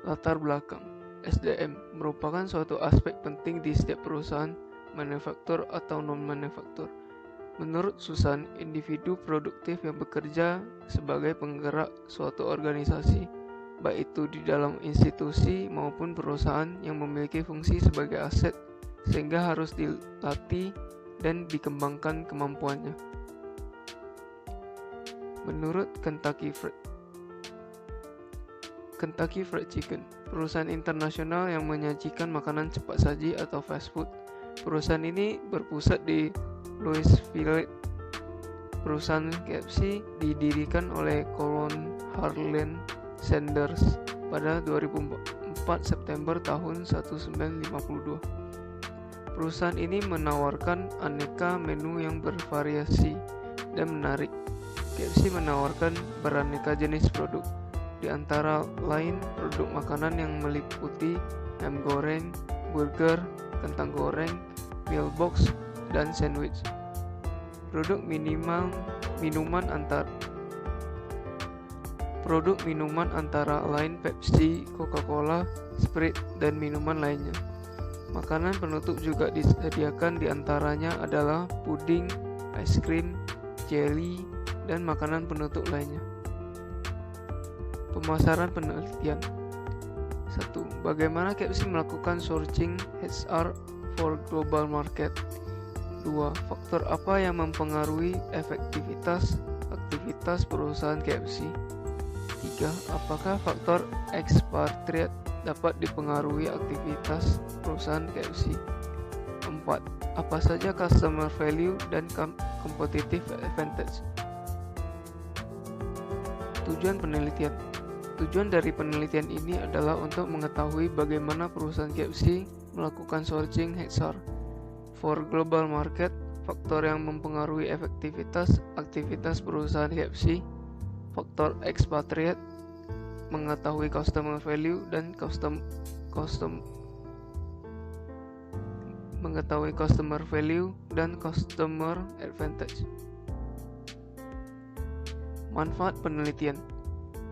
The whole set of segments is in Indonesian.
Latar belakang SDM merupakan suatu aspek penting di setiap perusahaan manufaktur atau non-manufaktur. Menurut Susan, individu produktif yang bekerja sebagai penggerak suatu organisasi, baik itu di dalam institusi maupun perusahaan yang memiliki fungsi sebagai aset, sehingga harus dilatih dan dikembangkan kemampuannya. Menurut Kentucky Fried Chicken, perusahaan internasional yang menyajikan makanan cepat saji atau fast food. Perusahaan ini berpusat di Louisville. Perusahaan KFC didirikan oleh Colon Harlan Sanders pada 2004 September tahun 1952. Perusahaan ini menawarkan aneka menu yang bervariasi dan menarik. KFC menawarkan beraneka jenis produk, di antara lain produk makanan yang meliputi ayam goreng, burger, kentang goreng, meal box, dan sandwich. Produk minuman antara lain Pepsi, Coca-Cola, Sprite, dan minuman lainnya. Makanan penutup juga disediakan, di antaranya adalah puding, es krim, jelly, dan makanan penutup lainnya. Pemasaran penelitian. 1. Bagaimana KFC melakukan sourcing HR for global market? 2. Faktor apa yang mempengaruhi aktivitas perusahaan KFC? 3. Apakah faktor expatriate dapat dipengaruhi aktivitas perusahaan KFC? 4. Apa saja customer value dan competitive advantage? Tujuan penelitian. Tujuan dari penelitian ini adalah untuk mengetahui bagaimana perusahaan KFC melakukan sourcing HR for global market, faktor yang mempengaruhi aktivitas perusahaan KFC, faktor expatriate, mengetahui customer value dan mengetahui customer value dan customer advantage. Manfaat penelitian.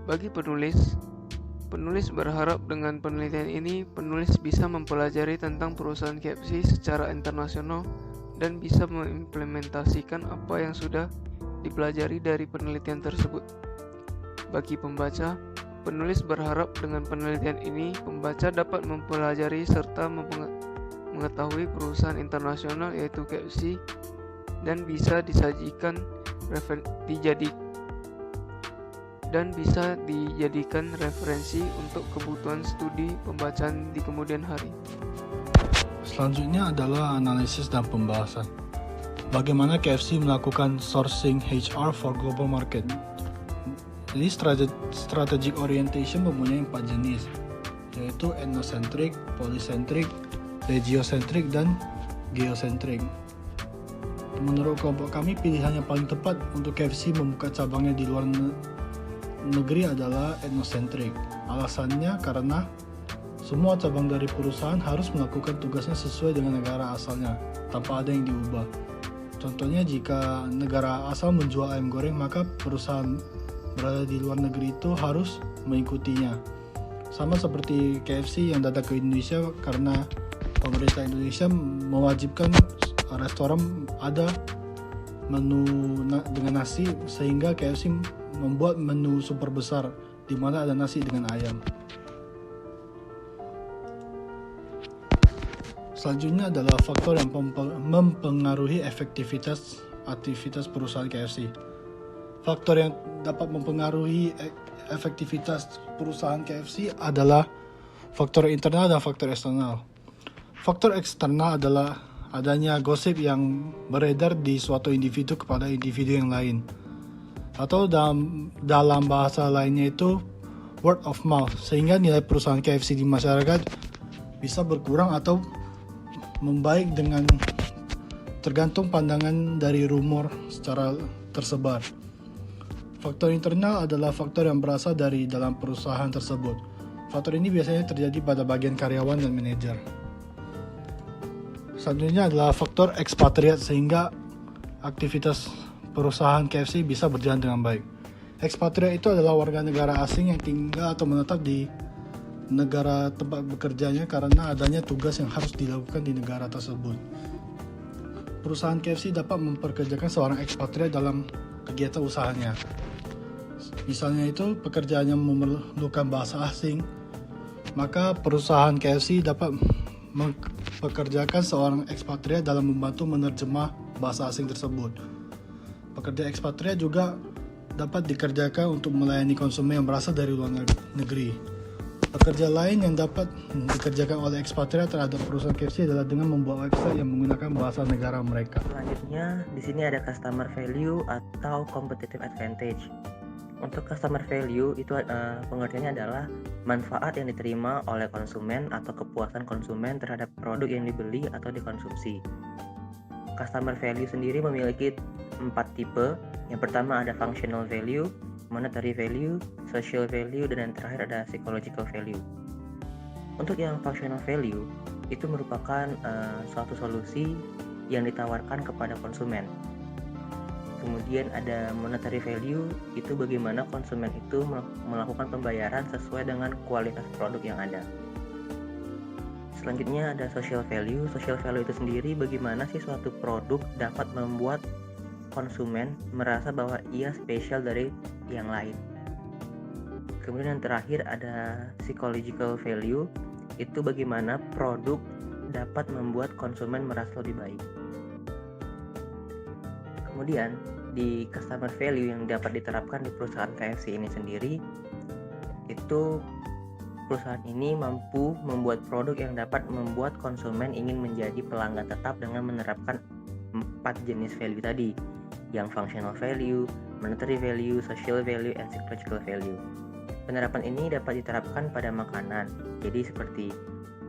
Bagi penulis berharap dengan penelitian ini penulis bisa mempelajari tentang perusahaan KFC secara internasional dan bisa mengimplementasikan apa yang sudah dipelajari dari penelitian tersebut. Bagi pembaca, penulis berharap dengan penelitian ini pembaca dapat mempelajari serta mengetahui perusahaan internasional yaitu KFC dan bisa dijadikan referensi untuk kebutuhan studi pembacaan di kemudian hari. Selanjutnya adalah analisis dan pembahasan. Bagaimana KFC melakukan sourcing HR for global market? Jadi strategic orientation mempunyai 4 jenis, yaitu ethnocentric, polycentric, regiocentric, dan geocentric. Menurut kelompok kami, pilihan yang paling tepat untuk KFC membuka cabangnya di luar negeri adalah ethnocentric. Alasannya karena semua cabang dari perusahaan harus melakukan tugasnya sesuai dengan negara asalnya, tanpa ada yang diubah. Contohnya, jika negara asal menjual ayam goreng, maka perusahaan berada di luar negeri itu harus mengikutinya. Sama seperti KFC yang datang ke Indonesia karena pemerintah Indonesia mewajibkan restoran ada menu dengan nasi, sehingga KFC membuat menu super besar di mana ada nasi dengan ayam. Selanjutnya adalah faktor yang mempengaruhi aktivitas perusahaan KFC. Faktor yang dapat mempengaruhi efektivitas perusahaan KFC adalah faktor internal dan faktor eksternal. Faktor eksternal adalah adanya gosip yang beredar di suatu individu kepada individu yang lain, atau dalam bahasa lainnya itu word of mouth, sehingga nilai perusahaan KFC di masyarakat bisa berkurang atau membaik dengan tergantung pandangan dari rumor secara tersebar. Faktor internal adalah faktor yang berasal dari dalam perusahaan tersebut. Faktor ini biasanya terjadi pada bagian karyawan dan manajer. Selanjutnya adalah faktor expatriate, sehingga aktivitas perusahaan KFC bisa berjalan dengan baik. Expatriate itu adalah warga negara asing yang tinggal atau menetap di negara tempat bekerjanya karena adanya tugas yang harus dilakukan di negara tersebut. Perusahaan KFC dapat memperkerjakan seorang ekspatriat dalam kegiatan usahanya. Misalnya itu pekerjaannya memerlukan bahasa asing, maka perusahaan KFC dapat mempekerjakan seorang ekspatriat dalam membantu menerjemah bahasa asing tersebut. Pekerja ekspatriat juga dapat dikerjakan untuk melayani konsumen yang berasal dari luar negeri. Pekerja lain yang dapat dikerjakan oleh ekspatriat terhadap perusahaan KFC adalah dengan membuat website yang menggunakan bahasa negara mereka. Selanjutnya, di sini ada customer value atau competitive advantage. Untuk customer value itu pengertiannya adalah manfaat yang diterima oleh konsumen atau kepuasan konsumen terhadap produk yang dibeli atau dikonsumsi. Customer value sendiri memiliki 4 tipe. Yang pertama ada functional value, monetary value, social value, dan yang terakhir ada psychological value. Untuk yang functional value itu merupakan suatu solusi yang ditawarkan kepada konsumen. Kemudian ada monetary value, itu bagaimana konsumen itu melakukan pembayaran sesuai dengan kualitas produk yang ada. Selanjutnya ada social value. Social value itu sendiri bagaimana sih suatu produk dapat membuat konsumen merasa bahwa ia spesial dari yang lain. Kemudian yang terakhir ada psychological value, itu bagaimana produk dapat membuat konsumen merasa lebih baik. Kemudian di customer value yang dapat diterapkan di perusahaan KFC ini sendiri, itu perusahaan ini mampu membuat produk yang dapat membuat konsumen ingin menjadi pelanggan tetap dengan menerapkan 4 jenis value tadi, yang functional value, monetary value, social value, and psychological value. Penerapan ini dapat diterapkan pada makanan, jadi seperti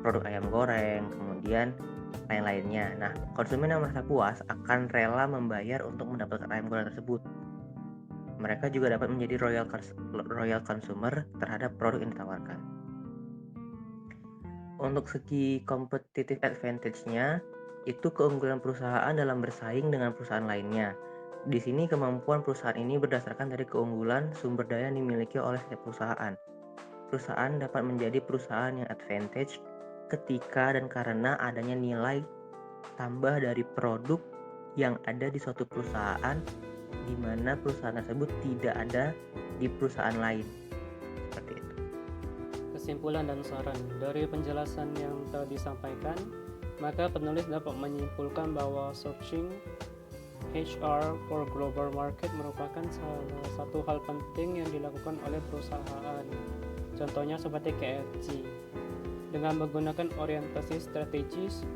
produk ayam goreng, kemudian lain-lainnya. Nah, konsumen yang merasa puas akan rela membayar untuk mendapatkan ayam goreng tersebut. Mereka juga dapat menjadi royal consumer terhadap produk yang ditawarkan. Untuk segi competitive advantage-nya, itu keunggulan perusahaan dalam bersaing dengan perusahaan lainnya. Di sini kemampuan perusahaan ini berdasarkan dari keunggulan sumber daya yang dimiliki oleh setiap perusahaan. Perusahaan dapat menjadi perusahaan yang advantage ketika dan karena adanya nilai tambah dari produk yang ada di suatu perusahaan, di mana perusahaan tersebut tidak ada di perusahaan lain. Seperti itu. Kesimpulan dan saran dari penjelasan yang telah disampaikan, maka penulis dapat menyimpulkan bahwa searching HR for global market merupakan salah satu hal penting yang dilakukan oleh perusahaan. Contohnya seperti KFC, dengan menggunakan orientasi strategis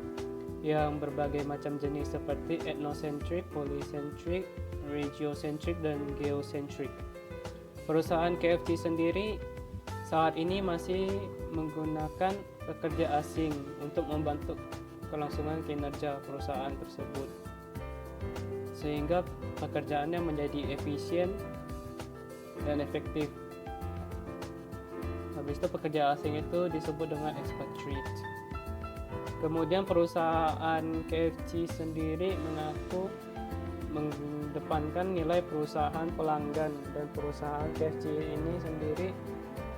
yang berbagai macam jenis seperti ethnocentric, polycentric, regiocentric, dan geocentric. Perusahaan KFC sendiri saat ini masih menggunakan pekerja asing untuk membantu kelangsungan kinerja perusahaan tersebut, sehingga pekerjaannya menjadi efisien dan efektif. Habis itu pekerja asing itu disebut dengan expatriate. Kemudian perusahaan KFC sendiri mengaku mengedepankan nilai perusahaan pelanggan, dan perusahaan KFC ini sendiri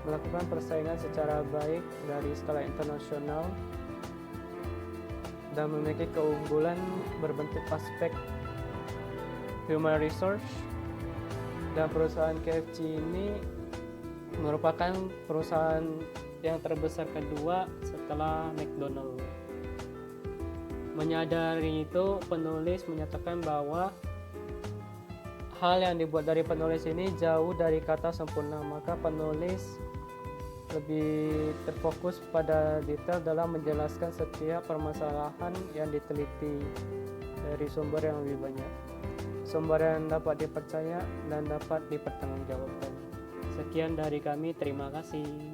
melakukan persaingan secara baik dari skala internasional dan memiliki keunggulan berbentuk aspek human resource. Dan perusahaan KFC ini merupakan perusahaan yang terbesar kedua setelah McDonald. Menyadari itu, penulis menyatakan bahwa hal yang dibuat dari penulis ini jauh dari kata sempurna, maka penulis lebih terfokus pada detail dalam menjelaskan setiap permasalahan yang diteliti dari sumber yang lebih banyak, sumber yang dapat dipercaya dan dapat dipertanggungjawabkan. Sekian dari kami, terima kasih.